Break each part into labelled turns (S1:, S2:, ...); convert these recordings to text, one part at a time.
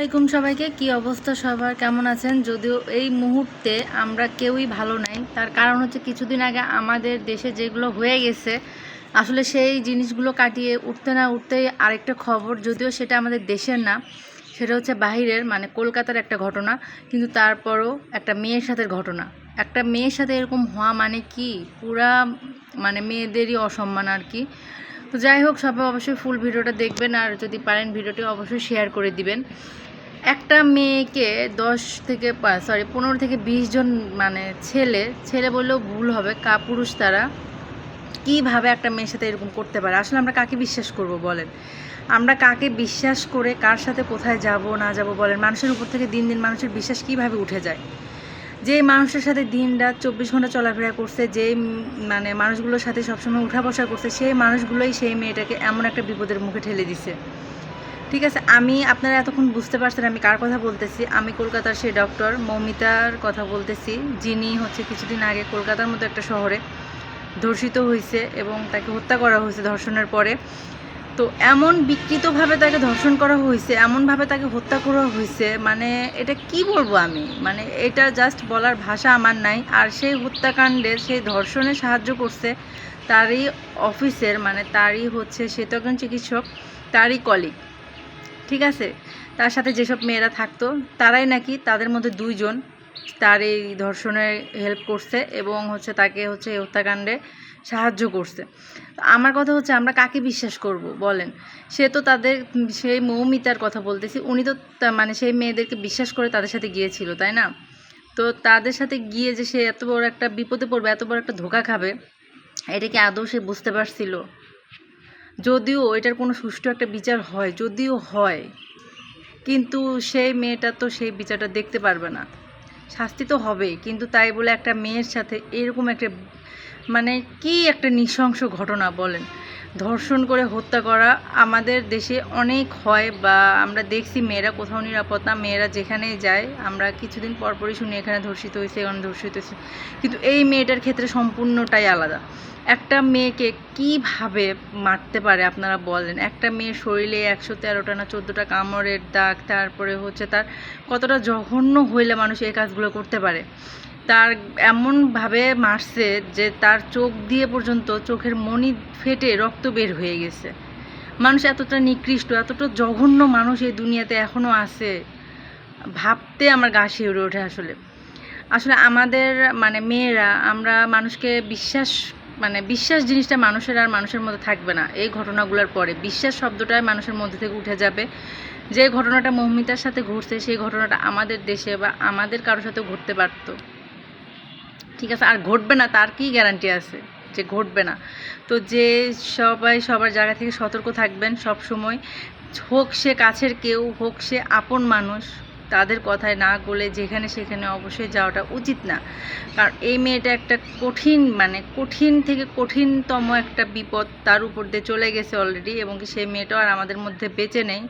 S1: আসসালামাইকুম সবাইকে। কি অবস্থা সবার, কেমন আছেন? যদিও এই মুহূর্তে আমরা কেউই ভালো নাই, তার কারণ হচ্ছে কিছুদিন আগে আমাদের দেশে যেগুলো হয়ে গেছে, আসলে সেই জিনিসগুলো কাটিয়ে উঠতে না উঠতেই আরেকটা খবর, যদিও সেটা আমাদের দেশের না, সেটা হচ্ছে বাহিরের, মানে কলকাতার একটা ঘটনা। কিন্তু তারপরও একটা মেয়ের সাথে ঘটনা, একটা মেয়ের সাথে এরকম হওয়া মানে কি পুরা মানে মেয়েদেরই অসম্মান আর কি। তো যাই হোক, সবাই অবশ্যই ফুল ভিডিওটা দেখবেন, আর যদি পারেন ভিডিওটি অবশ্যই শেয়ার করে দিবেন। একটা মেয়েকে 15 থেকে 20 জন, মানে ছেলে ছেলে বললেও ভুল হবে, পুরুষ তারা কীভাবে একটা মেয়ের সাথে এরকম করতে পারে? আসলে আমরা কাকে বিশ্বাস করব বলেন? আমরা কাকে বিশ্বাস করে কার সাথে কোথায় যাব না যাব বলেন? মানুষের উপর থেকে দিন দিন মানুষের বিশ্বাস কীভাবে উঠে যায়। যে মানুষের সাথে দিন রাত 24 ঘন্টা চলাফেরা করছে, যেই মানে মানুষগুলোর সাথে সবসময় উঠা বসা করছে, সেই মানুষগুলোই সেই মেয়েটাকে এমন একটা বিপদের মুখে ঠেলে দিছে। ঠিক আছে, আপনারা এতক্ষণ বুঝতে পারছেন আমি কার কথা বলতেছি। আমি কলকাতার সেই ডক্টর মৌমিতার কথা বলতেছি, যিনি হচ্ছে কিছুদিন আগে কলকাতার মতো একটা শহরে ধর্ষিত হয়েছে এবং তাকে হত্যা করা হয়েছে ধর্ষণের পরে। তো এমন বিকৃতভাবে তাকে ধর্ষণ করা হয়েছে, এমনভাবে তাকে হত্যা করা হয়েছে, মানে এটা কি বলবো আমি, মানে এটা জাস্ট বলার ভাষা আমার নাই। আর সেই হত্যাকাণ্ডের, সেই ধর্ষণে সাহায্য করছে তারই অফিসের, মানে তারই হচ্ছে, সে তো একজন চিকিৎসক, তারই কলিগ। ঠিক আছে, তার সাথে যেসব মেয়েরা থাকতো তারাই নাকি তাদের মধ্যে 2 জন তার এই ধর্ষণের হেল্প করছে এবং হচ্ছে তাকে হচ্ছে এই হত্যাকাণ্ডে সাহায্য করছে। আমার কথা হচ্ছে, আমরা কাকে বিশ্বাস করব বলেন? সে তো তাদের, সেই মৌমিতার কথা বলতেছি, উনি তো মানে সেই মেয়েদেরকে বিশ্বাস করে তাদের সাথে গিয়েছিল, তাই না? তো তাদের সাথে গিয়ে যে সে এত বড় একটা বিপদে পড়বে, এত বড় একটা ধোঁকা খাবে, এটা কি আদৌ সে বুঝতে পারছিল? যদিও এটার কোনো সুষ্ঠু একটা বিচার হয়, যদিও হয়, কিন্তু সেই মেয়েটা তো সেই বিচারটা দেখতে পারবে না। শাস্তি তো হবেই, কিন্তু তাই বলে একটা মেয়ের সাথে এরকম একটা, মানে কি একটা নৃশংস ঘটনা বলেন? ধর্ষণ করে হত্যা করা আমাদের দেশে অনেক হয়, বা আমরা দেখছি মেয়েরা কোথাও নিরাপদ না, মেয়েরা যেখানেই যায় আমরা কিছুদিন পরপরই শুনি এখানে ধর্ষিত হয়েছে, এখানে ধর্ষিত হয়েছে। কিন্তু এই মেয়েটার ক্ষেত্রে সম্পূর্ণটাই আলাদা। একটা মেয়েকে কিভাবে মারতে পারে আপনারা বলেন? একটা মেয়ের শরীরে 113টা না 14টা কামড়ের দাগ, তারপরে হচ্ছে তার কতটা জঘন্য হইলে মানুষ এই কাজগুলো করতে পারে। তার এমনভাবে মারছে যে তার চোখ দিয়ে পর্যন্ত, চোখের মণি ফেটে রক্ত বের হয়ে গেছে। মানুষ এতটা নিকৃষ্ট, এতটা জঘন্য মানুষ এই দুনিয়াতে এখনও আছে, ভাবতে আমার গা শিউরে ওঠে। আসলে আসলে আমাদের মানে মেয়েরা, আমরা মানুষকে বিশ্বাস, মানে বিশ্বাস জিনিসটা মানুষের আর মানুষের মধ্যে থাকবে না। এই ঘটনাগুলোর পরে বিশ্বাস শব্দটাই মানুষের মধ্যে থেকে উঠে যাবে। যে ঘটনাটা মৌমিতার সাথে ঘটছে, সেই ঘটনাটা আমাদের দেশে বা আমাদের কারোর সাথেও ঘটতে পারত। ঠিক আছে, আর ঘটবে না তার কি গ্যারান্টি আছে যে ঘটবে না? তো যে সবাই সবার জায়গা থেকে সতর্ক থাকবেন সব সময়, হোক সে কাছের কেউ, হোক সে আপন মানুষ, তাদের কথায় না গলে যেখানে সেখানে অবশ্যই যাওয়াটা উচিত না। কারণ এই মেয়েটা একটা কঠিন, মানে কঠিন থেকে কঠিনতম একটা বিপদ তার উপর দিয়ে চলে গেছে অলরেডি, এবং কি সেই মেয়েটাও আর আমাদের মধ্যে বেঁচে নেই।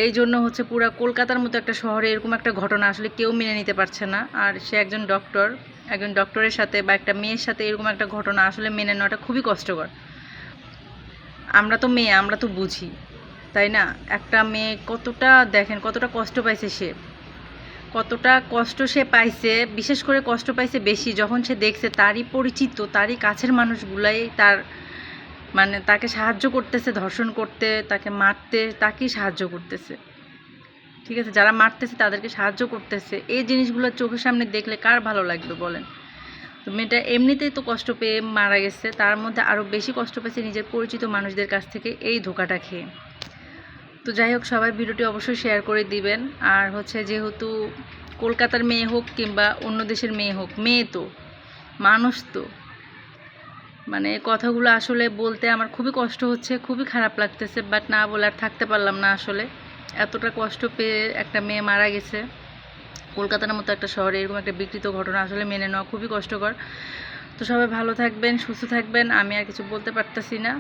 S1: এই জন্য হচ্ছে পুরা কলকাতার মতো একটা শহরে এরকম একটা ঘটনা আসলে কেউ মেনে নিতে পারছে না। আর সে একজন ডক্টর, একজন ডক্টরের সাথে বা একটা মেয়ের সাথে এরকম একটা ঘটনা আসলে মেনে নেওয়াটা খুবই কষ্টকর। আমরা তো মেয়ে, আমরা তো বুঝি, তাই না? একটা মেয়ে কতটা, দেখেন কতটা কষ্ট পাইছে সে, কতটা কষ্ট সে পাইছে। বিশেষ করে কষ্ট পাইছে বেশি যখন সে দেখছে তারই পরিচিত, তারই কাছের মানুষগুলাই তার, মানে তাকে সাহায্য করতেছে ধর্ষণ করতে, তাকে মারতে, তাকেই সাহায্য করতেছে। ঠিক আছে, যারা মারতেছে তাদেরকে সাহায্য করতেছে। এই জিনিসগুলো চোখের সামনে দেখলে কার ভালো লাগবে বলেন? তো মেয়েটা এমনিতেই তো কষ্ট পেয়ে মারা গেছে, তার মধ্যে আরও বেশি কষ্ট পেয়েছে নিজের পরিচিত মানুষদের কাছ থেকে এই ধোঁকাটা খেয়ে। তো যাই হোক, সবাই ভিডিওটি অবশ্যই শেয়ার করে দিবেন। আর হচ্ছে, যেহেতু কলকাতার মেয়ে হোক কিংবা অন্য দেশের মেয়ে হোক, মেয়ে তো মানুষ, তো মানে কথাগুলো আসলে বলতে আমার খুবই কষ্ট হচ্ছে, খুবই খারাপ লাগতেছে, বাট না বলে আর থাকতে পারলাম না। আসলে এতটা কষ্ট পেয়ে একটা মেয়ে মারা গেছে কলকাতার মতো একটা শহরে, এরকম একটা বিকৃত ঘটনা আসলে মেনে নেওয়া খুবই কষ্টকর। তো সবাই ভালো থাকবেন, সুস্থ থাকবেন, আমি আর কিছু বলতে পারতেছি না।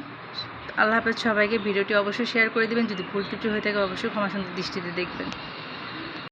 S1: আল্লাহ হাফেজ সবাইকে। ভিডিওটি অবশ্যই শেয়ার করে দিবেন, যদি ভুল ত্রুটি হয়ে থাকে অবশ্যই ক্ষমা সুন্দর দৃষ্টিতে দেখবেন।